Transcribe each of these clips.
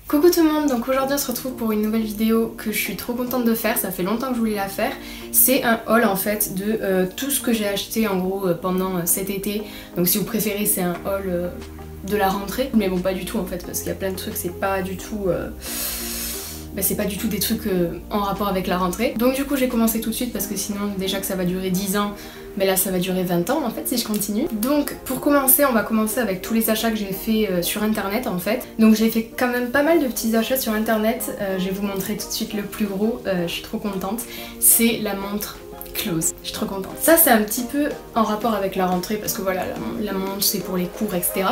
Coucou tout le monde, donc aujourd'hui on se retrouve pour une nouvelle vidéo que je suis trop contente de faire, ça fait longtemps que je voulais la faire. C'est un haul en fait de tout ce que j'ai acheté en gros pendant cet été. Donc si vous préférez c'est un haul de la rentrée, mais bon pas du tout en fait parce qu'il y a plein de trucs, c'est pas du tout... c'est pas du tout des trucs en rapport avec la rentrée. Donc du coup j'ai commencé tout de suite parce que sinon déjà que ça va durer 10 ans, mais là ça va durer 20 ans en fait si je continue. Donc pour commencer on va commencer avec tous les achats que j'ai fait sur internet en fait. Donc j'ai fait quand même pas mal de petits achats sur internet, je vais vous montrer tout de suite le plus gros, je suis trop contente. C'est la montre Close, je suis trop contente. Ça c'est un petit peu en rapport avec la rentrée parce que voilà la montre c'est pour les cours etc.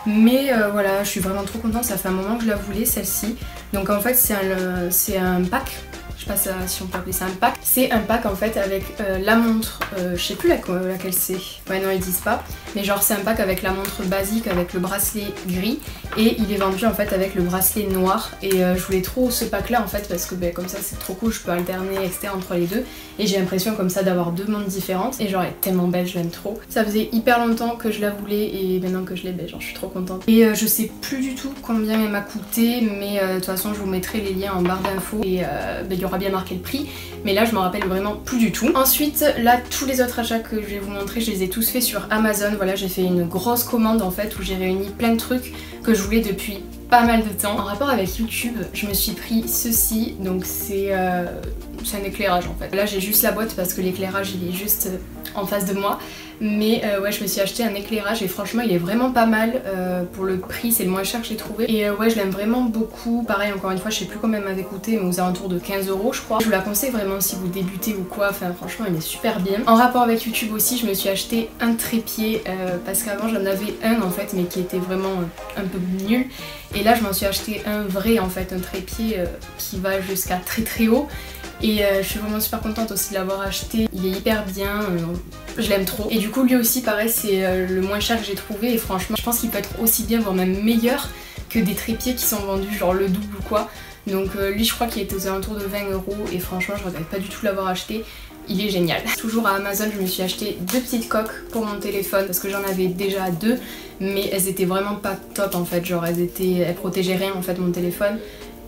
Mais voilà, je suis vraiment trop contente, ça fait un moment que je la voulais celle-ci. Donc en fait c'est un pack, je sais pas si on peut appeler ça un pack. C'est un pack en fait avec la montre, je sais plus laquelle c'est, ouais non ils disent pas. Mais genre c'est un pack avec la montre basique avec le bracelet gris et il est vendu en fait avec le bracelet noir. Et je voulais trop ce pack là en fait parce que comme ça c'est trop cool, je peux alterner etc entre les deux. Et j'ai l'impression comme ça d'avoir deux montres différentes et genre elle est tellement belle, je l'aime trop. Ça faisait hyper longtemps que je la voulais et maintenant que je l'ai, genre je suis trop contente. Et je sais plus du tout combien elle m'a coûté mais de toute façon je vous mettrai les liens en barre d'infos et il y aura bien marqué le prix. Mais là je me rappelle vraiment plus du tout. Ensuite là tous les autres achats que je vais vous montrer je les ai tous faits sur Amazon. Voilà j'ai fait une grosse commande en fait où j'ai réuni plein de trucs que je voulais depuis pas mal de temps. En rapport avec YouTube je me suis pris ceci, donc c'est un éclairage en fait. Là j'ai juste la boîte parce que l'éclairage il est juste en face de moi. Mais ouais je me suis acheté un éclairage et franchement il est vraiment pas mal pour le prix, c'est le moins cher que j'ai trouvé. Et ouais je l'aime vraiment beaucoup, pareil encore une fois je sais plus combien elle m'avait coûté mais aux alentours de 15 € je crois. Je vous la conseille vraiment si vous débutez ou quoi, enfin franchement elle est super bien. En rapport avec YouTube aussi je me suis acheté un trépied parce qu'avant j'en avais un en fait mais qui était vraiment un peu nul. Et là je m'en suis acheté un vrai en fait, un trépied qui va jusqu'à très haut. Et je suis vraiment super contente aussi de l'avoir acheté, il est hyper bien, je l'aime trop. Et du coup lui aussi pareil c'est le moins cher que j'ai trouvé et franchement je pense qu'il peut être aussi bien voire même meilleur que des trépieds qui sont vendus genre le double ou quoi. Donc lui je crois qu'il était aux alentours de 20 € et franchement je regrette pas du tout l'avoir acheté. Il est génial. Toujours à Amazon je me suis acheté deux petites coques pour mon téléphone parce que j'en avais déjà deux mais elles étaient vraiment pas top en fait, genre elles protégeaient rien en fait mon téléphone.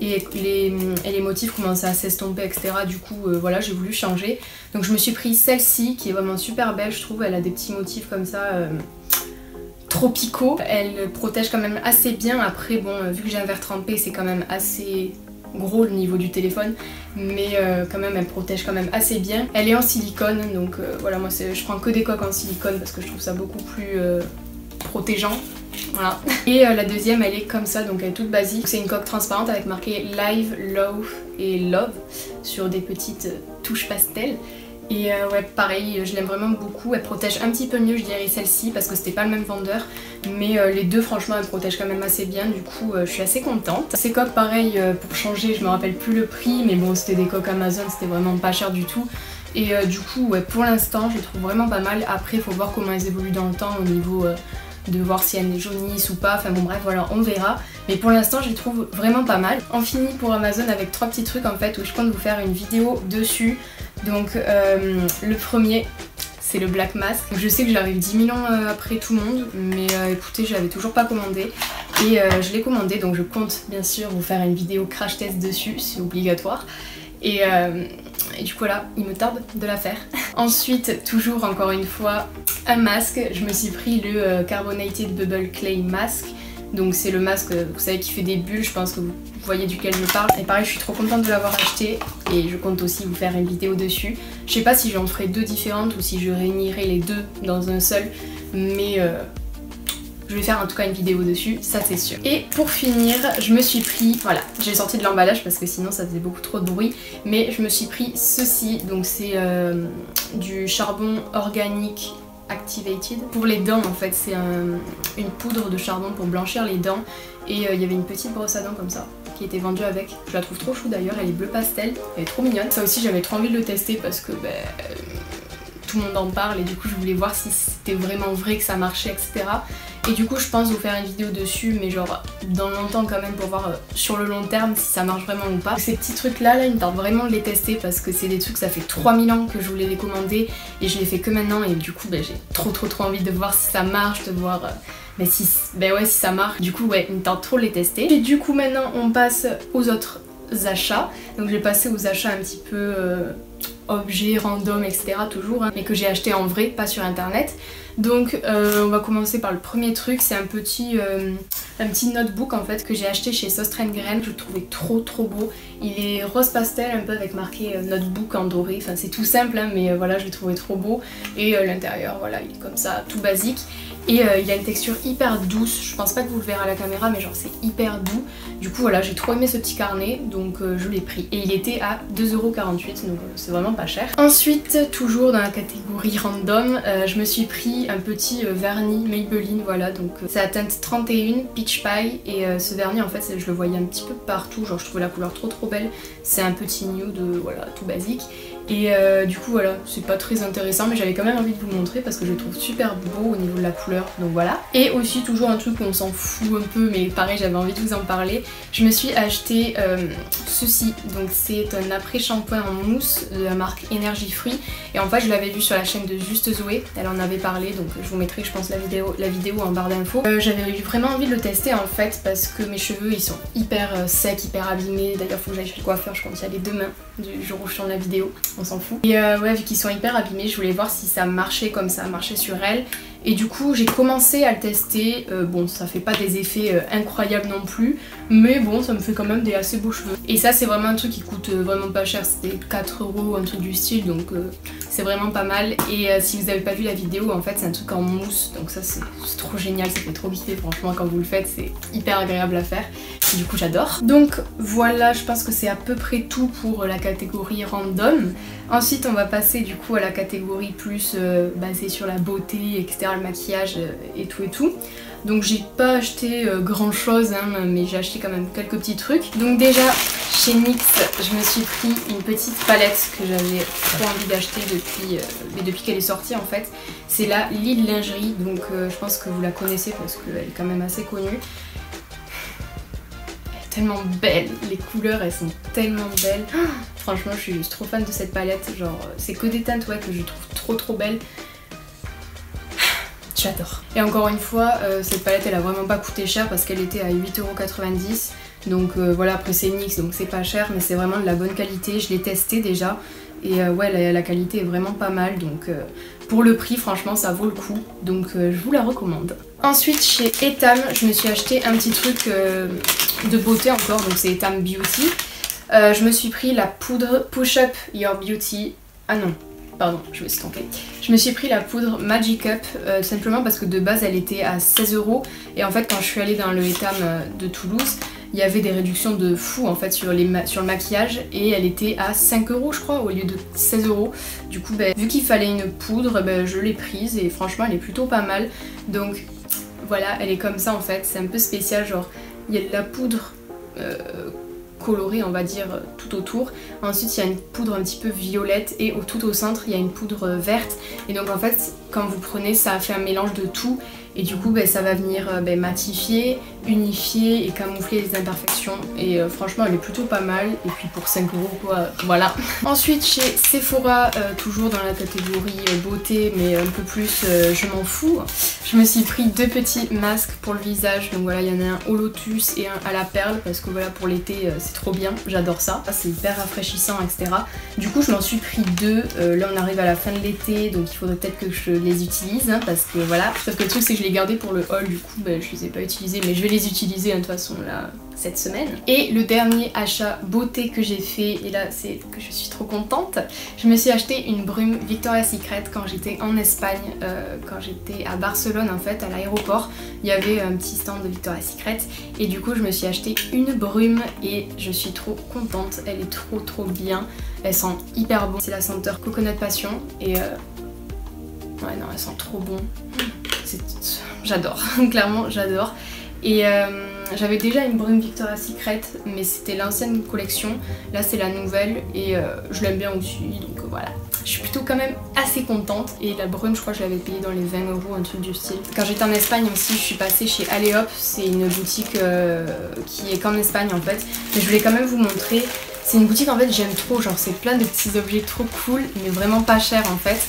Et les motifs commençaient à s'estomper etc. Du coup voilà j'ai voulu changer. Donc je me suis pris celle-ci qui est vraiment super belle je trouve, elle a des petits motifs comme ça tropicaux. Elle protège quand même assez bien, après bon vu que j'ai un verre trempé c'est quand même assez gros le niveau du téléphone. Mais quand même elle protège quand même assez bien. Elle est en silicone donc voilà moi je prends que des coques en silicone parce que je trouve ça beaucoup plus protégeant. Voilà. Et la deuxième elle est comme ça donc elle est toute basique. C'est une coque transparente avec marqué Live, Love et Love sur des petites touches pastel. Et ouais pareil je l'aime vraiment beaucoup, elle protège un petit peu mieux je dirais celle-ci parce que c'était pas le même vendeur. Mais les deux franchement elles protègent quand même assez bien, du coup je suis assez contente. Ces coques pareil pour changer je me rappelle plus le prix mais bon c'était des coques Amazon, c'était vraiment pas cher du tout. Et du coup ouais pour l'instant je les trouve vraiment pas mal. Après il faut voir comment elles évoluent dans le temps au niveau... de voir si elles jaunissent ou pas, enfin bon bref voilà on verra. Mais pour l'instant je les trouve vraiment pas mal. On finit pour Amazon avec trois petits trucs en fait où je compte vous faire une vidéo dessus. Donc le premier c'est le Black Mask. Je sais que j'arrive 10 000 ans après tout le monde mais écoutez je l'avais toujours pas commandé. Et je l'ai commandé donc je compte bien sûr vous faire une vidéo crash test dessus, c'est obligatoire. Et du coup là, il me tarde de la faire. Ensuite, toujours encore une fois, un masque. Je me suis pris le Carbonated Bubble Clay Mask. Donc c'est le masque, vous savez, qui fait des bulles, je pense que vous voyez duquel je parle. Et pareil, je suis trop contente de l'avoir acheté et je compte aussi vous faire une vidéo dessus. Je sais pas si j'en ferai deux différentes ou si je réunirai les deux dans un seul, mais... je vais faire en tout cas une vidéo dessus, ça c'est sûr. Et pour finir, je me suis pris, voilà, j'ai sorti de l'emballage parce que sinon ça faisait beaucoup trop de bruit, mais je me suis pris ceci, donc c'est du charbon organique activated. Pour les dents en fait, c'est une poudre de charbon pour blanchir les dents et il y avait une petite brosse à dents comme ça qui était vendue avec. Je la trouve trop chou d'ailleurs, elle est bleu pastel, elle est trop mignonne. Ça aussi j'avais trop envie de le tester parce que tout le monde en parle et du coup je voulais voir si c'était vraiment vrai que ça marchait etc. et du coup je pense vous faire une vidéo dessus, mais genre dans longtemps quand même, pour voir sur le long terme si ça marche vraiment ou pas. Ces petits trucs là, il me tente vraiment de les tester parce que c'est des trucs, ça fait 3000 ans que je voulais les commander et je les fais que maintenant, et du coup j'ai trop envie de voir si ça marche, de voir si ça marche. Du coup ouais, il me tente trop de les tester. Et du coup maintenant on passe aux autres achats. Donc je vais passer aux achats un petit peu objets random, etc. toujours, mais que j'ai acheté en vrai, pas sur internet. Donc on va commencer par le premier truc, c'est un petit notebook en fait que j'ai acheté chez Sostrengren, que je trouvais trop beau. Il est rose pastel un peu avec marqué notebook en doré, enfin c'est tout simple hein, mais voilà, je l'ai trouvé trop beau. Et l'intérieur, voilà, il est comme ça, tout basique. Et il a une texture hyper douce, je pense pas que vous le verrez à la caméra, mais genre c'est hyper doux. Du coup voilà, j'ai trop aimé ce petit carnet, donc je l'ai pris. Et il était à 2,48 €, donc c'est vraiment pas cher. Ensuite, toujours dans la catégorie random, je me suis pris un petit vernis Maybelline, voilà, donc c'est la teinte 31 Peach Pie. Et ce vernis en fait, je le voyais un petit peu partout, genre je trouvais la couleur trop belle. C'est un petit nude, voilà, tout basique. Et du coup voilà, c'est pas très intéressant, mais j'avais quand même envie de vous le montrer parce que je le trouve super beau au niveau de la couleur, donc voilà. Et aussi toujours un truc où on s'en fout un peu, mais pareil, j'avais envie de vous en parler. Je me suis acheté ceci, donc c'est un après-shampoing en mousse de la marque Energy Free. Et en fait je l'avais vu sur la chaîne de Juste Zoé, elle en avait parlé, donc je vous mettrai je pense la vidéo en barre d'infos. J'avais eu vraiment envie de le tester en fait parce que mes cheveux ils sont hyper secs, hyper abîmés. D'ailleurs faut que j'aille chez le coiffeur, je compte y aller demain, du jour où je tourne la vidéo, on s'en fout. Et ouais, vu qu'ils sont hyper abîmés, je voulais voir si ça marchait comme ça marchait sur elle. Et du coup j'ai commencé à le tester, bon ça fait pas des effets incroyables non plus, mais bon ça me fait quand même des assez beaux cheveux. Et ça c'est vraiment un truc qui coûte vraiment pas cher, c'était 4 €, un truc du style, donc c'est vraiment pas mal. Et si vous avez pas vu la vidéo, en fait c'est un truc en mousse, donc ça c'est trop génial, ça fait trop kiffer franchement quand vous le faites, c'est hyper agréable à faire. Et du coup j'adore. Donc voilà, je pense que c'est à peu près tout pour la catégorie random. Ensuite on va passer du coup à la catégorie plus basée sur la beauté, etc. le maquillage et tout. Donc j'ai pas acheté grand chose hein, mais j'ai acheté quand même quelques petits trucs. Donc déjà chez NYX je me suis pris une petite palette que j'avais trop envie d'acheter depuis qu'elle est sortie en fait. C'est la Lille Lingerie, donc je pense que vous la connaissez parce qu'elle est quand même assez connue. Tellement belle, les couleurs elles sont tellement belles. Oh, franchement je suis juste trop fan de cette palette, genre c'est que des teintes ouais, que je trouve trop belles. J'adore. Et encore une fois, cette palette elle a vraiment pas coûté cher parce qu'elle était à 8,90 €. Donc voilà, après c'est NYX donc c'est pas cher mais c'est vraiment de la bonne qualité. Je l'ai testé déjà et ouais la qualité est vraiment pas mal, donc pour le prix franchement ça vaut le coup, donc je vous la recommande. Ensuite chez Etam je me suis acheté un petit truc de beauté encore, donc c'est Etam Beauty. Je me suis pris la poudre Push Up Your Beauty. Ah non, pardon, je me suis trompée. Je me suis pris la poudre Magic Up simplement parce que de base elle était à 16 € et en fait quand je suis allée dans le Etam de Toulouse, il y avait des réductions de fou en fait sur le maquillage et elle était à 5 € je crois au lieu de 16 €. Du coup vu qu'il fallait une poudre, je l'ai prise et franchement elle est plutôt pas mal. Donc voilà, elle est comme ça en fait, c'est un peu spécial, genre il y a de la poudre colorée on va dire tout autour. Ensuite il y a une poudre un petit peu violette et tout au centre il y a une poudre verte. Et donc en fait quand vous prenez ça fait un mélange de tout. Et du coup ça va venir matifier, unifier et camoufler les imperfections. Et franchement elle est plutôt pas mal. Et puis pour 5 € quoi, voilà. Ensuite chez Sephora, toujours dans la catégorie beauté mais un peu plus je m'en fous, je me suis pris deux petits masques pour le visage. Donc voilà, il y en a un au lotus et un à la perle parce que voilà pour l'été c'est trop bien, j'adore ça. C'est hyper rafraîchissant etc. Du coup je m'en suis pris deux, là on arrive à la fin de l'été donc il faudrait peut-être que je les utilise hein, parce que voilà. Sauf que le truc c'est que je les gardais pour le haul, du coup je les ai pas utilisés mais je vais les utiliser hein, de toute façon là cette semaine. Et le dernier achat beauté que j'ai fait, et là c'est que je suis trop contente, je me suis acheté une brume Victoria's Secret quand j'étais en Espagne, quand j'étais à Barcelone en fait, à l'aéroport, il y avait un petit stand de Victoria's Secret et du coup je me suis acheté une brume et je suis trop contente, elle est trop bien, elle sent hyper bon, c'est la senteur Coconut Passion et ouais non elle sent trop bon, j'adore, clairement j'adore. Et J'avais déjà une brune Victoria's Secret, mais c'était l'ancienne collection. Là c'est la nouvelle et je l'aime bien aussi, donc voilà. Je suis plutôt quand même assez contente. Et la brune, je crois que je l'avais payée dans les 20 €, un truc du style. Quand j'étais en Espagne aussi, je suis passée chez Alleop. C'est une boutique qui est qu'en Espagne en fait. Mais je voulais quand même vous montrer. C'est une boutique en fait j'aime trop, genre c'est plein de petits objets trop cool, mais vraiment pas chers en fait.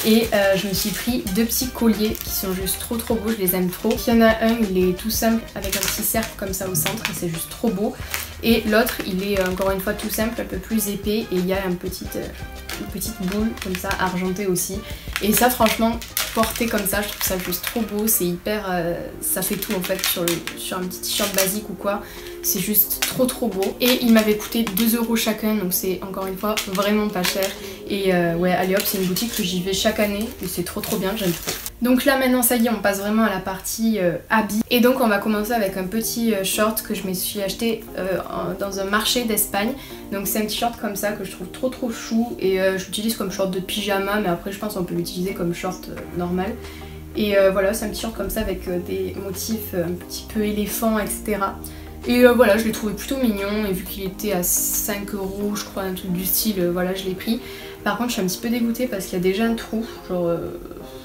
Et je me suis pris 2 petits colliers qui sont juste trop beaux, je les aime trop. Il y en a un, il est tout simple avec un petit cercle comme ça au centre, c'est juste trop beau. Et l'autre, il est encore une fois tout simple, un peu plus épais, et il y a une petite boule comme ça, argentée aussi. Et ça franchement, porté comme ça, je trouve ça juste trop beau, c'est hyper... ça fait tout en fait sur un petit t-shirt basique ou quoi. C'est juste trop beau. Et il m'avait coûté 2 € chacun, donc c'est encore une fois vraiment pas cher. Et ouais, Alleop c'est une boutique que j'y vais chaque année et c'est trop bien, j'aime trop. Donc là maintenant ça y est, on passe vraiment à la partie habits. Et donc on va commencer avec un petit short que je me suis acheté dans un marché d'Espagne. Donc c'est un t-shirt comme ça que je trouve trop chou et je l'utilise comme short de pyjama, mais après je pense qu'on peut l'utiliser comme short normal. Et voilà, c'est un t-shirt comme ça avec des motifs un petit peu éléphants, etc. Et voilà, je l'ai trouvé plutôt mignon et vu qu'il était à 5 €, je crois, un truc du style, voilà, je l'ai pris. Par contre, je suis un petit peu dégoûtée parce qu'il y a déjà un trou, genre...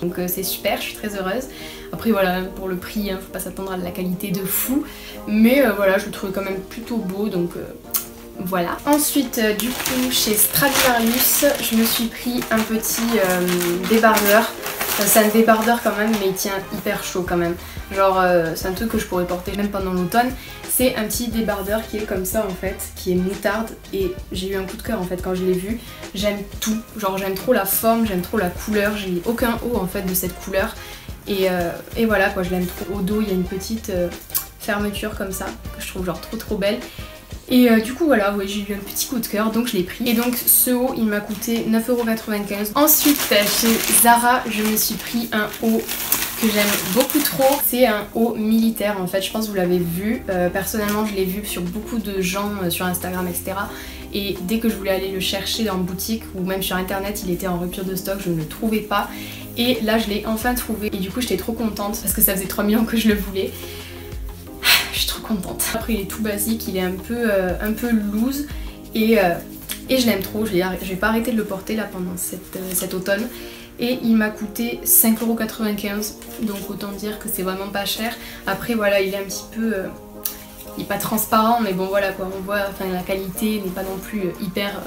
donc c'est super, je suis très heureuse. Après voilà, pour le prix, hein, faut pas s'attendre à de la qualité de fou. Mais voilà, je le trouvais quand même plutôt beau, donc voilà. Ensuite, du coup, chez Stradivarius, je me suis pris un petit débardeur. Enfin, c'est un débardeur quand même, mais il tient hyper chaud quand même. Genre, c'est un truc que je pourrais porter même pendant l'automne. C'est un petit débardeur qui est comme ça en fait, qui est moutarde, et j'ai eu un coup de cœur en fait quand je l'ai vu. J'aime tout, genre j'aime trop la forme, j'aime trop la couleur, j'ai aucun haut en fait de cette couleur. Et voilà quoi, je l'aime trop. Au dos il y a une petite fermeture comme ça, que je trouve genre trop belle. Et du coup voilà, ouais, j'ai eu un petit coup de cœur, donc je l'ai pris. Et donc ce haut il m'a coûté 9,95 €. Ensuite chez Zara, je me suis pris un haut que j'aime beaucoup trop. C'est un haut militaire en fait, je pense que vous l'avez vu. Personnellement je l'ai vu sur beaucoup de gens sur Instagram, etc. Et dès que je voulais aller le chercher dans boutique ou même sur internet, il était en rupture de stock, je ne le trouvais pas. Et là je l'ai enfin trouvé et du coup j'étais trop contente parce que ça faisait 3 000 ans que je le voulais. Je suis trop contente. Après il est tout basique, il est un peu loose et je l'aime trop. Je vais pas arrêter de le porter là pendant cet automne. Et il m'a coûté 5,95 €, donc autant dire que c'est vraiment pas cher. Après voilà, il est un petit peu... il est pas transparent, mais bon voilà quoi, on voit, enfin la qualité n'est pas non plus hyper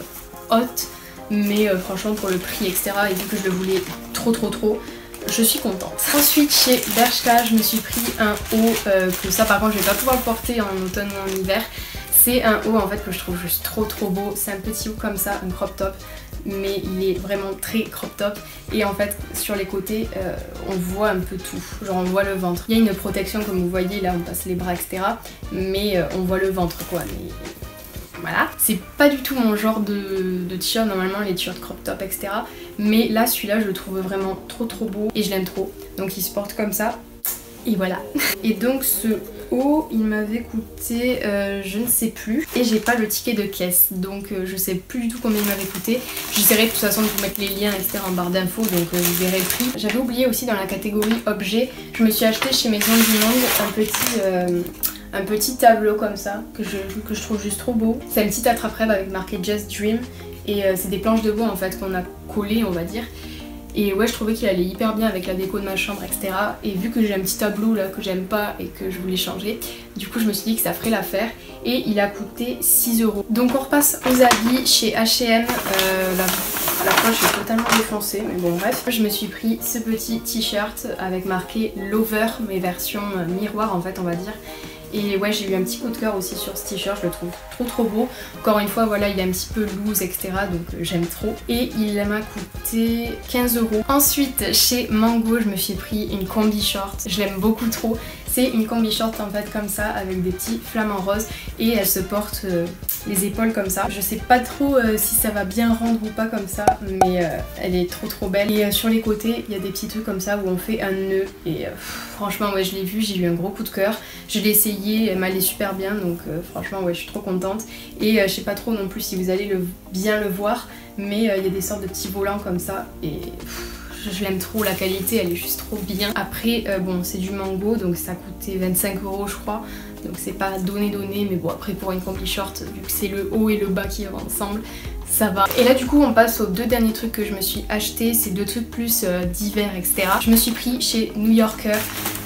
haute. Mais franchement pour le prix, etc. et vu que je le voulais trop, je suis contente. Ensuite chez Bershka, je me suis pris un haut que ça par contre je vais pas pouvoir le porter en automne ou en hiver. C'est un haut en fait que je trouve juste trop beau. C'est un petit haut comme ça, un crop top, mais il est vraiment très crop top. Et en fait sur les côtés on voit un peu tout, genre on voit le ventre. Il y a une protection comme vous voyez là, on passe les bras, etc. Mais on voit le ventre quoi. Mais voilà, c'est pas du tout mon genre de t-shirt, normalement les t-shirts crop top, etc. Mais là celui-là je le trouve vraiment trop beau et je l'aime trop. Donc il se porte comme ça. Et voilà. Et donc ce haut il m'avait coûté je ne sais plus. Et j'ai pas le ticket de caisse. Donc je sais plus du tout combien il m'avait coûté. J'essaierai de toute façon de vous mettre les liens etc en barre d'infos. Donc vous verrez le prix. J'avais oublié aussi dans la catégorie objet. Je me suis acheté chez Maison du Monde un petit tableau comme ça que je trouve juste trop beau. C'est un petit attrape-rêve avec marqué Just Dream. Et c'est des planches de bois en fait qu'on a collées on va dire. Et ouais, je trouvais qu'il allait hyper bien avec la déco de ma chambre, etc. Et vu que j'ai un petit tableau là que j'aime pas et que je voulais changer, du coup je me suis dit que ça ferait l'affaire. Et il a coûté 6 €. Donc on repasse aux habits chez H&M. La poche est totalement défoncée, mais bon bref. Je me suis pris ce petit t-shirt avec marqué Lover, mais version miroir en fait on va dire. Et ouais, j'ai eu un petit coup de cœur aussi sur ce t-shirt, je le trouve trop beau. Encore une fois, voilà, il est un petit peu loose, etc. Donc j'aime trop. Et il m'a coûté 15 €. Ensuite, chez Mango, je me suis pris une combi short. Je l'aime beaucoup trop. C'est une combi short en fait comme ça, avec des petits flamants roses. Et elle se porte les épaules comme ça. Je sais pas trop si ça va bien rendre ou pas comme ça, mais elle est trop belle. Et sur les côtés, il y a des petits trucs comme ça où on fait un nœud. Et franchement, ouais, je l'ai vu, j'ai eu un gros coup de cœur. Je l'ai essayé, elle m'allait super bien, donc franchement, ouais, je suis trop contente. Et je sais pas trop non plus si vous allez bien le voir, mais il y a des sortes de petits volants comme ça. Et je l'aime trop, la qualité elle est juste trop bien. Après bon c'est du Mango donc ça coûtait 25 € je crois, donc c'est pas donné mais bon après pour une combi short vu que c'est le haut et le bas qui vont ensemble, ça va. Et là du coup on passe aux deux derniers trucs que je me suis acheté, c'est deux trucs plus d'hiver etc. Je me suis pris chez New Yorker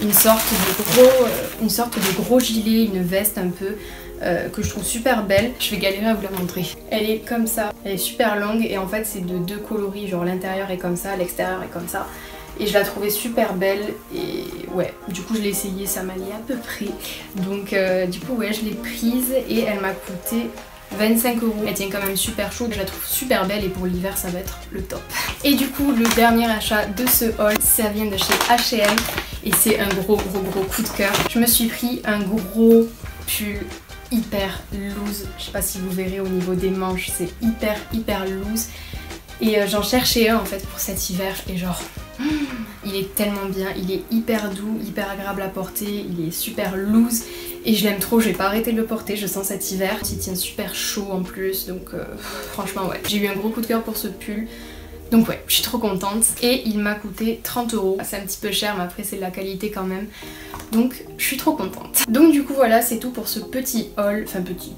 une sorte de gros gilet, une veste un peu que je trouve super belle. Je vais galérer à vous la montrer. Elle est comme ça, elle est super longue et en fait c'est de deux coloris, genre l'intérieur est comme ça, l'extérieur est comme ça. Et je la trouvais super belle et ouais, du coup je l'ai essayé, ça m'allait à peu près. Donc du coup ouais je l'ai prise et elle m'a coûté 25 €. Elle tient quand même super chaude, je la trouve super belle et pour l'hiver ça va être le top. Et du coup le dernier achat de ce haul, ça vient de chez H&M et c'est un gros coup de cœur. Je me suis pris un gros pull hyper loose, je sais pas si vous verrez au niveau des manches, c'est hyper loose. Et j'en cherchais un en fait pour cet hiver et genre il est tellement bien, il est hyper doux, hyper agréable à porter, il est super loose et je l'aime trop, je vais pas arrêter de le porter, je sens cet hiver. Il tient super chaud en plus donc franchement ouais, j'ai eu un gros coup de cœur pour ce pull. Donc ouais, je suis trop contente et il m'a coûté 30 €. C'est un petit peu cher mais après c'est de la qualité quand même. Donc je suis trop contente. Donc du coup voilà, c'est tout pour ce petit haul, enfin petit,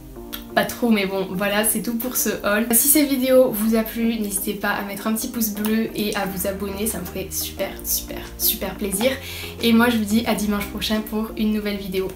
pas trop mais bon voilà c'est tout pour ce haul. Si cette vidéo vous a plu, n'hésitez pas à mettre un petit pouce bleu et à vous abonner, ça me ferait super plaisir. Et moi je vous dis à dimanche prochain pour une nouvelle vidéo.